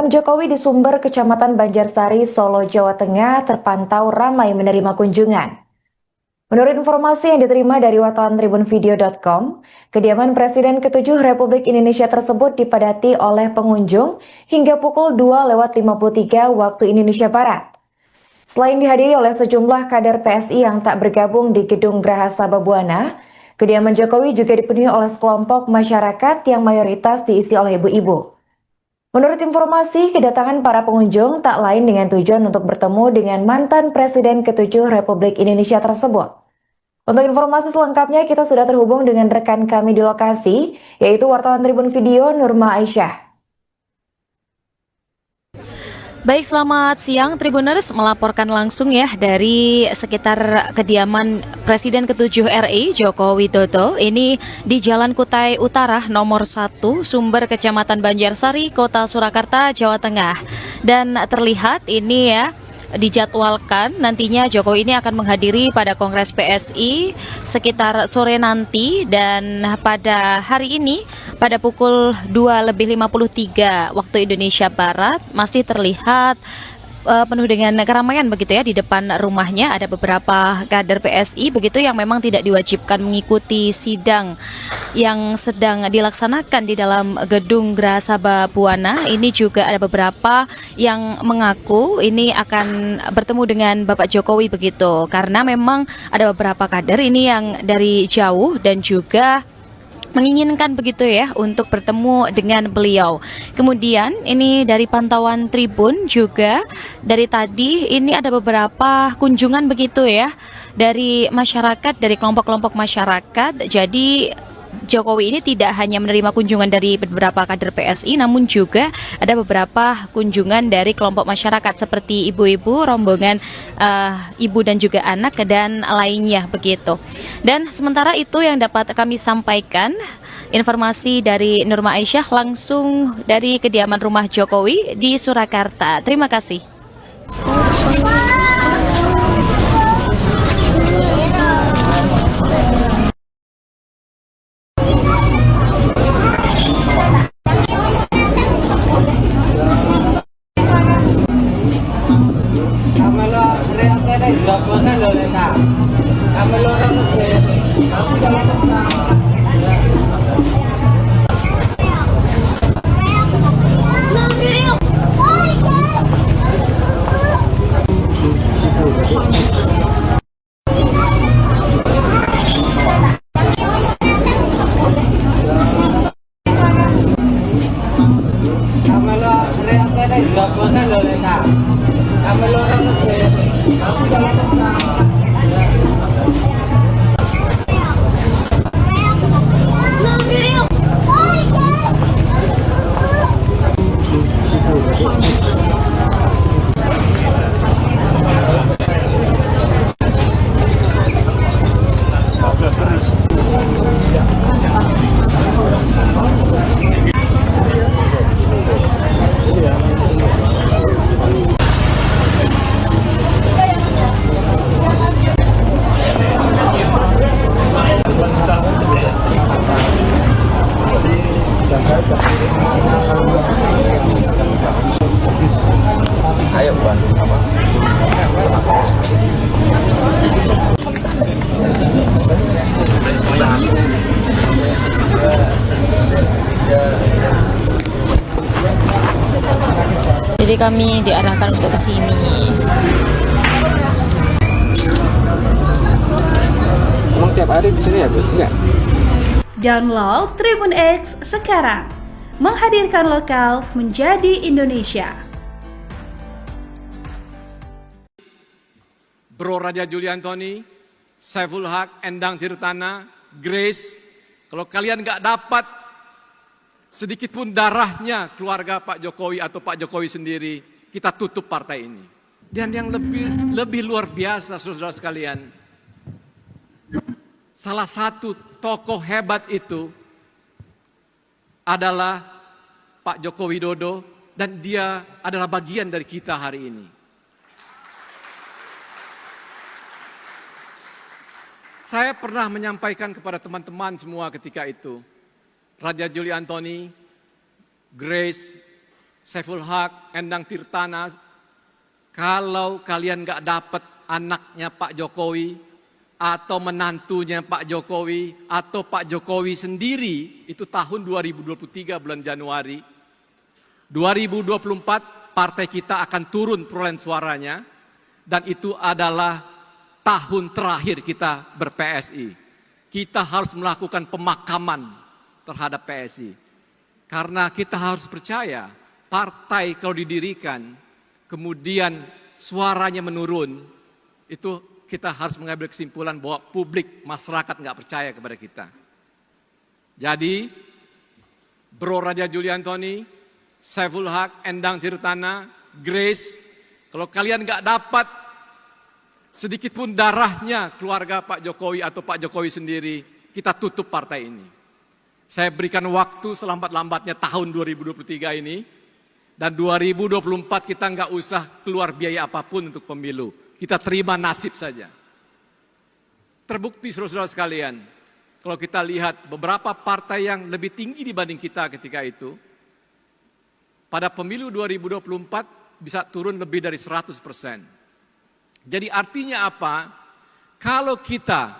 Jokowi di Sumber, Kecamatan Banjarsari, Solo, Jawa Tengah terpantau ramai menerima kunjungan. Menurut informasi yang diterima dari wartawan tribunvideo.com, kediaman Presiden ke-7 Republik Indonesia tersebut dipadati oleh pengunjung hingga pukul 2:53 waktu Indonesia Barat. Selain dihadiri oleh sejumlah kader PSI yang tak bergabung di Gedung Graha Sababwana, kediaman Jokowi juga dipenuhi oleh sekelompok masyarakat yang mayoritas diisi oleh ibu-ibu. Menurut informasi, kedatangan para pengunjung tak lain dengan tujuan untuk bertemu dengan mantan Presiden ke-7 Republik Indonesia tersebut. Untuk informasi selengkapnya, kita sudah terhubung dengan rekan kami di lokasi, yaitu wartawan Tribun Video Nurma Aisyah. Baik, selamat siang Tribuners, melaporkan langsung ya dari sekitar kediaman Presiden ke-7 RI Joko Widodo. Ini di Jalan Kutai Utara nomor 1, Sumber, Kecamatan Banjarsari, Kota Surakarta, Jawa Tengah. Dan terlihat ini ya, dijadwalkan nantinya Jokowi ini akan menghadiri pada Kongres PSI sekitar sore nanti, dan pada hari ini pada pukul 2:53 waktu Indonesia Barat masih terlihat penuh dengan keramaian begitu ya. Di depan rumahnya ada beberapa kader PSI begitu yang memang tidak diwajibkan mengikuti sidang yang sedang dilaksanakan di dalam Gedung Graha Sababwana. Ini juga ada beberapa yang mengaku ini akan bertemu dengan Bapak Jokowi begitu, karena memang ada beberapa kader ini yang dari jauh dan juga menginginkan begitu ya untuk bertemu dengan beliau. Kemudian ini dari pantauan Tribun juga dari tadi ini ada beberapa kunjungan begitu ya dari masyarakat, dari kelompok-kelompok masyarakat. Jadi Jokowi ini tidak hanya menerima kunjungan dari beberapa kader PSI, namun juga ada beberapa kunjungan dari kelompok masyarakat seperti ibu-ibu, rombongan ibu dan juga anak dan lainnya begitu. Dan sementara itu yang dapat kami sampaikan, informasi dari Nurma Aisyah langsung dari kediaman rumah Jokowi di Surakarta. Terima kasih. Ayo bantu apa? Jadi kami diarahkan untuk ke sini. Emang tiap hari di sini ya, Bu? Enggak. Download Tribun X sekarang. Menghadirkan lokal menjadi Indonesia. Bro Raja Juli Antoni, Saiful Haq, Endang Tirtana, Grace, kalau kalian nggak dapat sedikit pun darahnya keluarga Pak Jokowi atau Pak Jokowi sendiri, kita tutup partai ini. Dan yang lebih luar biasa, saudara sekalian, salah satu tokoh hebat itu adalah Pak Joko Widodo, dan dia adalah bagian dari kita hari ini. Saya pernah menyampaikan kepada teman-teman semua ketika itu, Raja Juli Antoni, Grace, Saiful Haq, Endang Tirtana, kalau kalian nggak dapat anaknya Pak Jokowi, atau menantunya Pak Jokowi, atau Pak Jokowi sendiri, itu tahun 2023 bulan Januari, 2024 partai kita akan turun perolehan suaranya, dan itu adalah tahun terakhir kita ber-PSI. Kita harus melakukan pemakaman terhadap PSI. Karena kita harus percaya, partai kalau didirikan, kemudian suaranya menurun, itu kita harus mengambil kesimpulan bahwa publik, masyarakat nggak percaya kepada kita. Jadi, Bro Raja Juli Antoni, Saiful Haq, Endang Tirtana, Grace, kalau kalian nggak dapat sedikit pun darahnya keluarga Pak Jokowi atau Pak Jokowi sendiri, kita tutup partai ini. Saya berikan waktu selambat-lambatnya tahun 2023 ini, dan 2024 kita nggak usah keluar biaya apapun untuk pemilu. Kita terima nasib saja. Terbukti saudara-saudara sekalian, kalau kita lihat beberapa partai yang lebih tinggi dibanding kita ketika itu, pada pemilu 2024 bisa turun lebih dari 100%. Jadi artinya apa? Kalau kita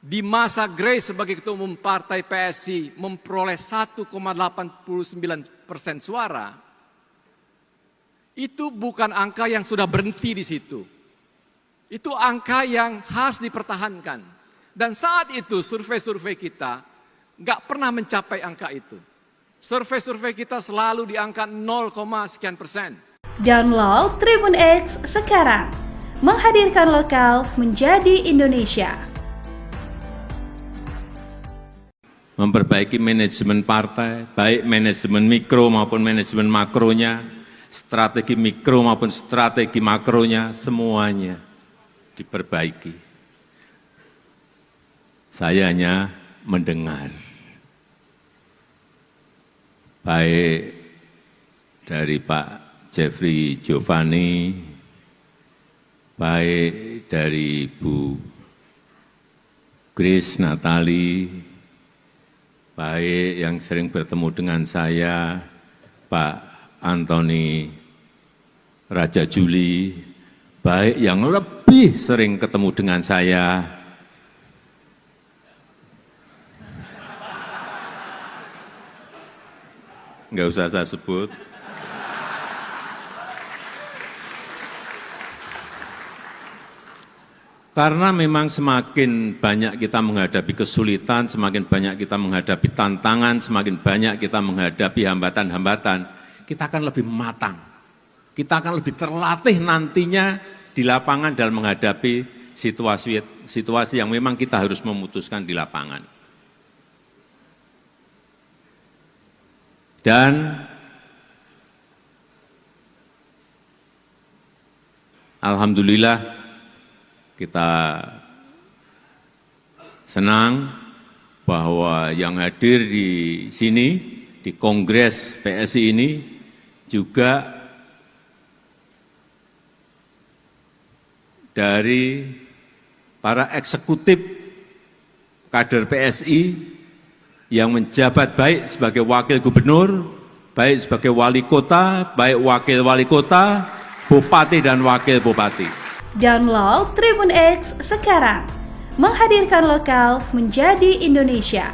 di masa Grace sebagai ketua umum partai PSI memperoleh 1,89% suara, itu bukan angka yang sudah berhenti di situ. Itu angka yang harus dipertahankan. Dan saat itu survei-survei kita nggak pernah mencapai angka itu. Survei-survei kita selalu di angka 0,sekian%. Download Tribun X sekarang. Menghadirkan lokal menjadi Indonesia. Memperbaiki manajemen partai, baik manajemen mikro maupun manajemen makronya, strategi mikro maupun strategi makronya, semuanya diperbaiki. Saya hanya mendengar, baik dari Pak Jeffrey Giovanni, baik dari Bu Grace Natali, baik yang sering bertemu dengan saya, Pak Antoni Raja Juli, baik yang lebih sering ketemu dengan saya, nggak usah saya sebut, karena memang semakin banyak kita menghadapi kesulitan, semakin banyak kita menghadapi tantangan, semakin banyak kita menghadapi hambatan-hambatan, kita akan lebih matang. Kita akan lebih terlatih nantinya di lapangan dalam menghadapi situasi yang memang kita harus memutuskan di lapangan. Dan alhamdulillah kita senang bahwa yang hadir di sini, di Kongres PSI ini juga dari para eksekutif kader PSI yang menjabat baik sebagai wakil gubernur, baik sebagai wali kota, baik wakil wali kota, bupati dan wakil bupati. Download Tribun X sekarang. Menghadirkan lokal menjadi Indonesia.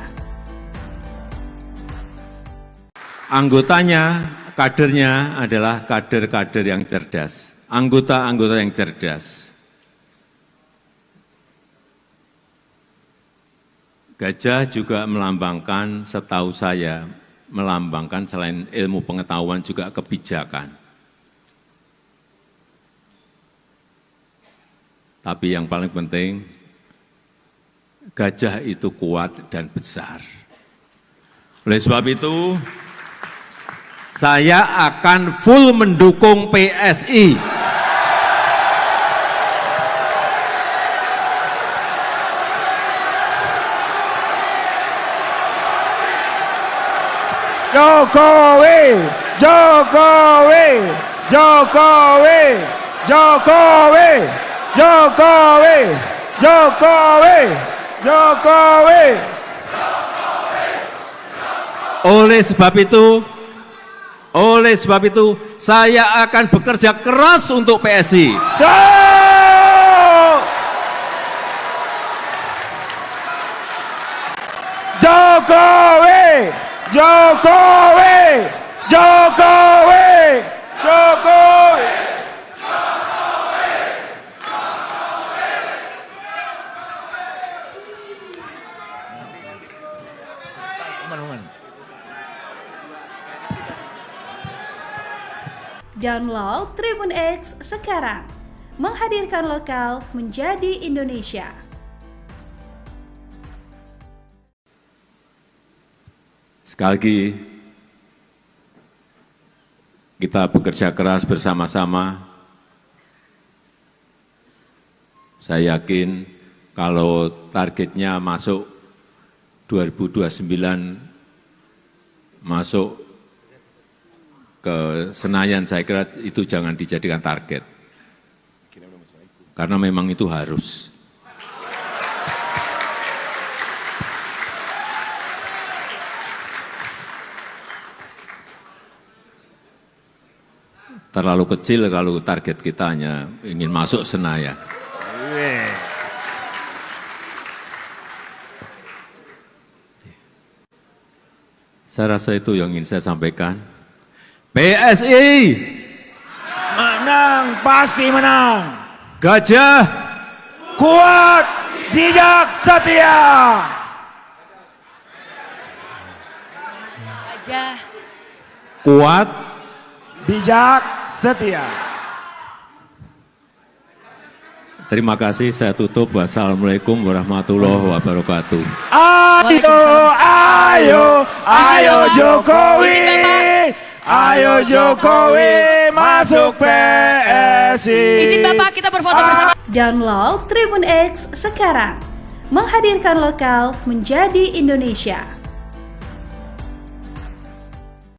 Anggotanya, kadernya adalah kader-kader yang cerdas, anggota-anggota yang cerdas. Gajah juga melambangkan, setahu saya, melambangkan selain ilmu pengetahuan juga kebijakan. Tapi yang paling penting, gajah itu kuat dan besar. Oleh sebab itu, saya akan full mendukung PSI. Jokowi, Jokowi, Jokowi, Jokowi, Jokowi, Jokowi, Jokowi. Oleh sebab itu, Oleh sebab itu, saya akan bekerja keras untuk PSI. Jokowi, Jokowi, Jokowi, Jokowi. Download Tribun X sekarang, menghadirkan lokal menjadi Indonesia. Sekali lagi, kita bekerja keras bersama-sama. Saya yakin kalau targetnya masuk 2029, masuk ke Senayan, saya kira itu jangan dijadikan target. Karena memang itu harus. Terlalu kecil kalau target kita hanya ingin masuk Senayan. Saya rasa itu yang ingin saya sampaikan. PSI Menang, pasti menang. Gajah Kuat, bijak, setia. Gajah kuat. Bijak, setia. Terima kasih, saya tutup. Wassalamualaikum warahmatullahi wabarakatuh. Ayo, ayo, ayo Jokowi. Ayo Jokowi masuk PSI. izin Bapak kita berfoto bersama. Download Tribun X sekarang, menghadirkan lokal menjadi Indonesia.